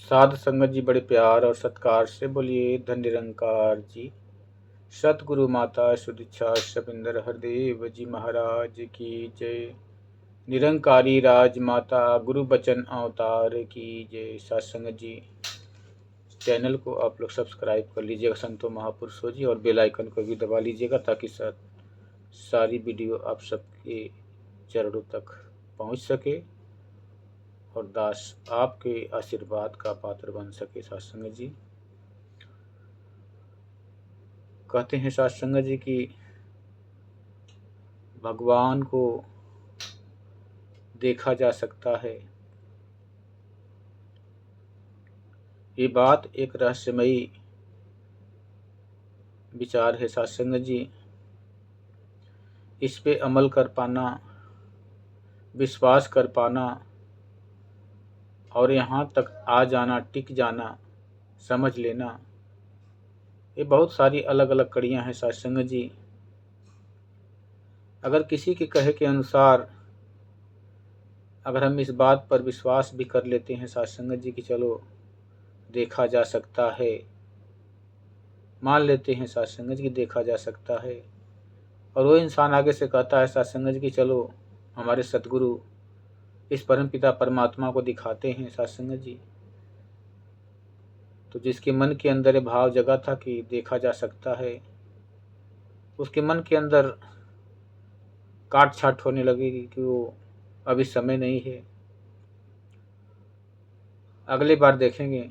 साध संगत जी बड़े प्यार और सत्कार से बोलिए धन निरंकार जी। सतगुरु माता सुदीक्षा शबिंदर हरदेव जी महाराज की जय। निरंकारी राज माता गुरु बचन अवतार की जय। सत्संग जी चैनल को आप लोग सब्सक्राइब कर लीजिएगा संतों महापुरुषों जी, और बेल आइकन को भी दबा लीजिएगा ताकि सारी वीडियो आप सबके चरणों तक पहुंच सके और दास आपके आशीर्वाद का पात्र बन सके। सत्संग जी कहते हैं सत्संग जी कि भगवान को देखा जा सकता है। ये बात एक रहस्यमयी विचार है सत्संग जी। इस पे अमल कर पाना, विश्वास कर पाना और यहाँ तक आ जाना, टिक जाना, समझ लेना, ये बहुत सारी अलग अलग कड़ियाँ हैं सत्संग जी। अगर किसी के कहे के अनुसार अगर हम इस बात पर विश्वास भी कर लेते हैं सत्संग जी कि चलो देखा जा सकता है, मान लेते हैं सत्संग जी कि देखा जा सकता है, और वो इंसान आगे से कहता है सत्संग जी कि चलो हमारे सतगुरु इस परमपिता परमात्मा को दिखाते हैं सत्संग जी, तो जिसके मन के अंदर ये भाव जगा था कि देखा जा सकता है, उसके मन के अंदर काट छाट होने लगेगी कि वो अभी समय नहीं है, अगली बार देखेंगे,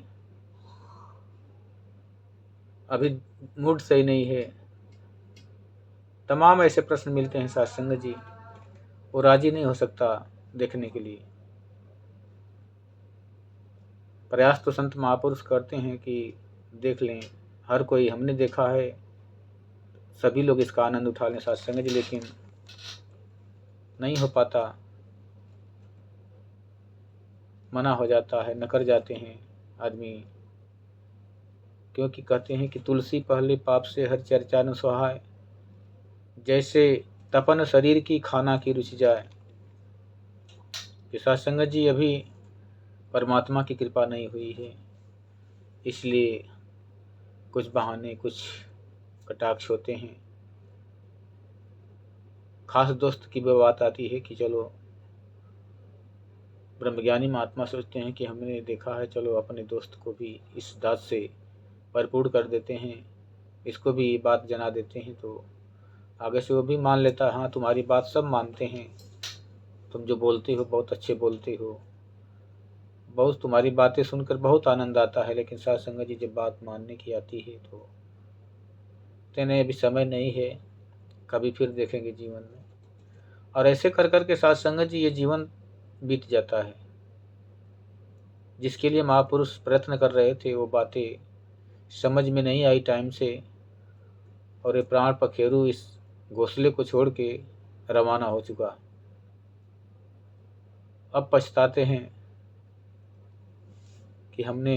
अभी मूड सही नहीं है। तमाम ऐसे प्रश्न मिलते हैं सत्संग जी, वो राजी नहीं हो सकता देखने के लिए। प्रयास तो संत महापुरुष करते हैं कि देख लें, हर कोई, हमने देखा है, सभी लोग इसका आनंद उठा लें सत्संग जी, लेकिन नहीं हो पाता, मना हो जाता है, नकर जाते हैं आदमी, क्योंकि कहते हैं कि तुलसी पहले पाप से हर चर्चा न सुहाए, जैसे तपन शरीर की खाना की रुचि जाए। कि सत्संग जी अभी परमात्मा की कृपा नहीं हुई है, इसलिए कुछ बहाने, कुछ कटाक्ष होते हैं। खास दोस्त की वो बात आती है कि चलो ब्रह्मज्ञानी महात्मा सोचते हैं कि हमने देखा है, चलो अपने दोस्त को भी इस बात से भरपूर कर देते हैं, इसको भी ये बात जना देते हैं, तो आगे से वो भी मान लेता है, हाँ तुम्हारी बात सब मानते हैं, तुम जो बोलते हो बहुत अच्छे बोलते हो, बहुत तुम्हारी बातें सुनकर बहुत आनंद आता है, लेकिन सत्संग जी जब बात मानने की आती है तो कहते नहीं अभी समय नहीं है, कभी फिर देखेंगे जीवन में। और ऐसे कर कर के सत्संग जी ये जीवन बीत जाता है। जिसके लिए महापुरुष प्रयत्न कर रहे थे वो बातें समझ में नहीं आई टाइम से, और ये प्राण पखेरु इस घोंसले को छोड़ के रवाना हो चुका। अब पछताते हैं कि हमने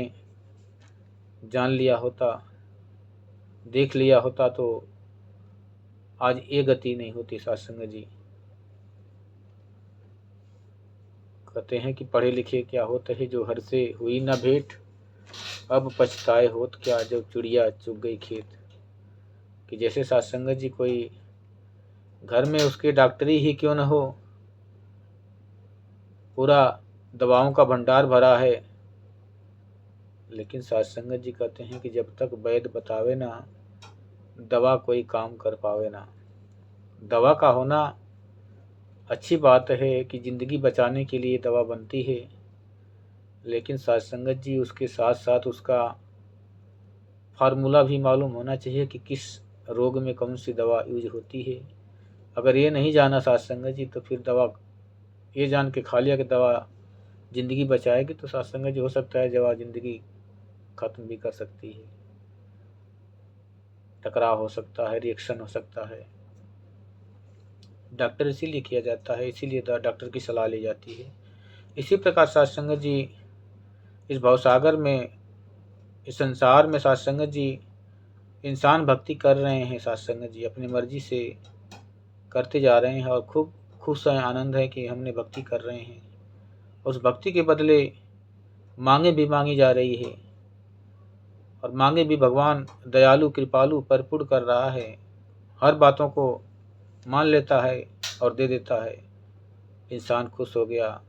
जान लिया होता, देख लिया होता, तो आज ये गति नहीं होती सत्संग जी। कहते हैं कि पढ़े लिखे क्या होते हैं, जो हर से हुई न भेंट, अब पछताए होत क्या जब चिड़िया चुग गई खेत। कि जैसे सत्संग जी कोई घर में उसके डॉक्टरी ही क्यों न हो, पूरा दवाओं का भंडार भरा है, लेकिन सत्संग जी कहते हैं कि जब तक वैद्य बतावे ना, दवा कोई काम कर पावे ना। दवा का होना अच्छी बात है कि ज़िंदगी बचाने के लिए दवा बनती है, लेकिन सत्संग जी उसके साथ साथ उसका फार्मूला भी मालूम होना चाहिए कि किस रोग में कौन सी दवा यूज होती है। अगर ये नहीं जाना सत्संग जी, तो फिर दवा ये जान के खा लिया कि दवा ज़िंदगी बचाएगी, तो सत्संग जी हो सकता है दवा ज़िंदगी ख़त्म भी कर सकती है, टकराव हो सकता है, रिएक्शन हो सकता है। डॉक्टर इसीलिए किया जाता है, इसीलिए डॉक्टर की सलाह ली जाती है। इसी प्रकार सत्संग जी इस भवसागर में, इस संसार में सत्संग जी इंसान भक्ति कर रहे हैं, सत्संग जी अपनी मर्जी से करते जा रहे हैं और खूब खुश हैं, आनंद है कि हमने भक्ति कर रहे हैं। उस भक्ति के बदले मांगे भी मांगी जा रही है, और मांगे भी भगवान दयालु कृपालु परिपूर्ण कर रहा है। हर बातों को मान लेता है और दे देता है। इंसान खुश हो गया,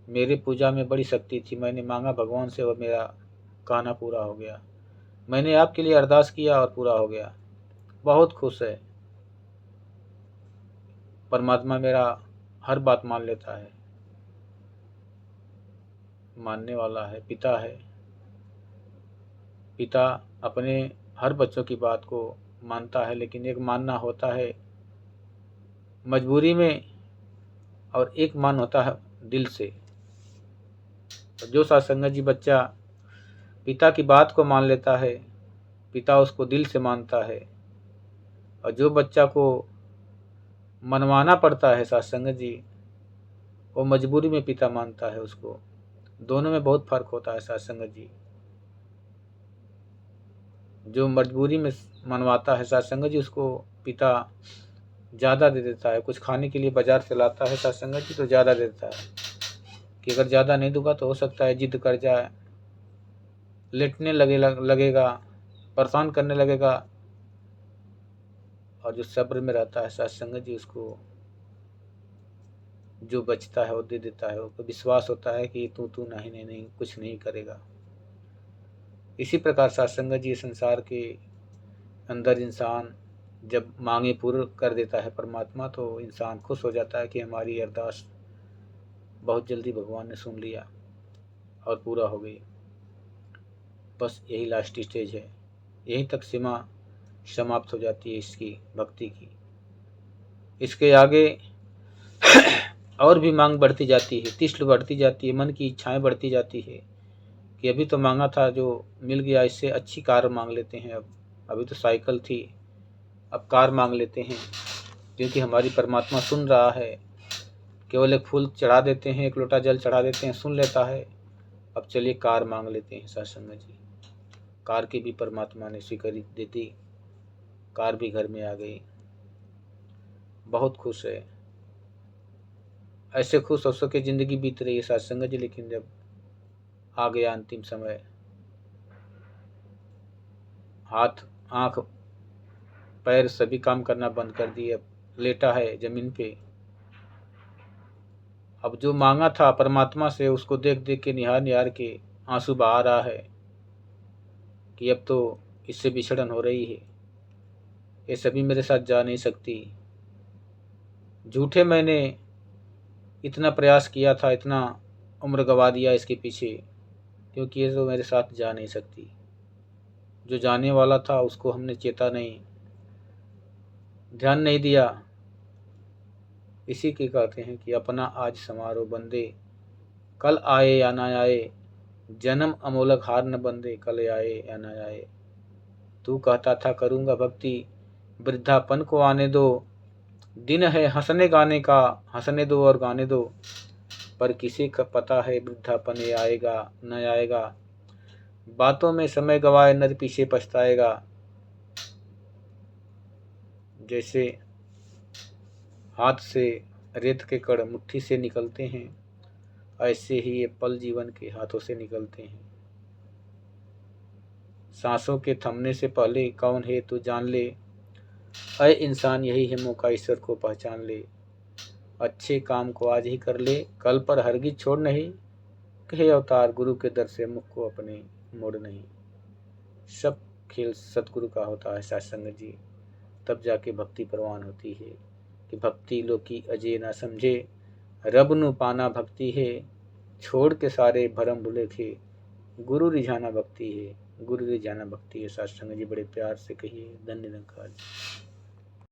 मेरी पूजा में बड़ी शक्ति थी, मैंने मांगा भगवान से और मेरा कहना पूरा हो गया। मैंने आपके लिए अरदास किया और पूरा हो गया। बहुत खुश है। परमात्मा मेरा हर बात मान लेता है, मानने वाला है, पिता है। पिता अपने हर बच्चों की बात को मानता है, लेकिन एक मानना होता है मजबूरी में और एक मान होता है दिल से। तो जो सत्संग जी बच्चा पिता की बात को मान लेता है, पिता उसको दिल से मानता है। और जो बच्चा को मनवाना पड़ता है सत्संग जी, वो मजबूरी में पिता मानता है उसको। दोनों में बहुत फर्क होता है सत्संग जी। जो मजबूरी में मनवाता है सत्संग जी, उसको पिता ज़्यादा दे देता है। कुछ खाने के लिए बाजार से लाता है सत्संग जी तो ज़्यादा दे देता है कि अगर ज़्यादा नहीं दूंगा तो हो सकता है जिद कर जाए, लेटने लगेगा, परेशान करने लगेगा। और जो सब्र में रहता है सत्संग जी, उसको जो बचता है वो दे देता है। उसको विश्वास होता है कि तू नहीं कुछ नहीं करेगा। इसी प्रकार सत्संग जी संसार के अंदर इंसान जब मांगे पूर्ण कर देता है परमात्मा, तो इंसान खुश हो जाता है कि हमारी अरदास बहुत जल्दी भगवान ने सुन लिया और पूरा हो गई। बस यही लास्ट स्टेज है, यहीं तक सीमा समाप्त हो जाती है इसकी भक्ति की। इसके आगे और भी मांग बढ़ती जाती है, तिष्ठ बढ़ती जाती है, मन की इच्छाएं बढ़ती जाती है कि अभी तो मांगा था जो मिल गया, इससे अच्छी कार मांग लेते हैं। अब अभी तो साइकिल थी, अब कार मांग लेते हैं, क्योंकि हमारी परमात्मा सुन रहा है। केवल एक फूल चढ़ा देते हैं, एक लोटा जल चढ़ा देते हैं, सुन लेता है। अब चलिए कार मांग लेते हैं सत्संग जी। कार की भी परमात्मा ने स्वीकृति दे दी, कार भी घर में आ गई। बहुत खुश है। ऐसे खुश हो के ज़िंदगी बीत रही है सत्संग जी। लेकिन जब आ गया अंतिम समय, हाथ आँख पैर सभी काम करना बंद कर दिए, लेटा है ज़मीन पे। अब जो मांगा था परमात्मा से, उसको देख देख के निहार निहार के आंसू बहा रहा है कि अब तो इससे बिछड़न हो रही है, ये सभी मेरे साथ जा नहीं सकती। झूठे मैंने इतना प्रयास किया था, इतना उम्र गवा दिया इसके पीछे, क्योंकि ये तो मेरे साथ जा नहीं सकती। जो जाने वाला था उसको हमने चेता नहीं, ध्यान नहीं दिया। इसी के कहते हैं कि अपना आज समारोह बंदे, कल आए या ना आए, जन्म अमोलक हार न बंदे, कल आए या ना आए। तू कहता था करूँगा भक्ति, वृद्धापन को आने दो, दिन है हंसने गाने का, हंसने दो और गाने दो। पर किसी का पता है वृद्धापन ये आएगा न आएगा, बातों में समय गवाए नर पीछे पछताएगा। जैसे हाथ से रेत के कण मुट्ठी से निकलते हैं, ऐसे ही ये पल जीवन के हाथों से निकलते हैं। सांसों के थमने से पहले कौन है तू जान ले, अय इंसान यही है मौका ईश्वर को पहचान ले। अच्छे काम को आज ही कर ले, कल पर हरगिज छोड़ नहीं, कहे अवतार गुरु के दर से मुख को अपने मोड़ नहीं। सब खेल सतगुरु का होता है सत्संग जी, तब जाके भक्ति प्रवान होती है। कि भक्ति लोकी अजय ना समझे, रब नु पाना भक्ति है, छोड़ के सारे भरम भुलेखे, गुरु रिझाना भक्ति है, गुरु रिझाना भक्ति है। सत्संग जी बड़े प्यार से कहिए। धन्य निरंकार।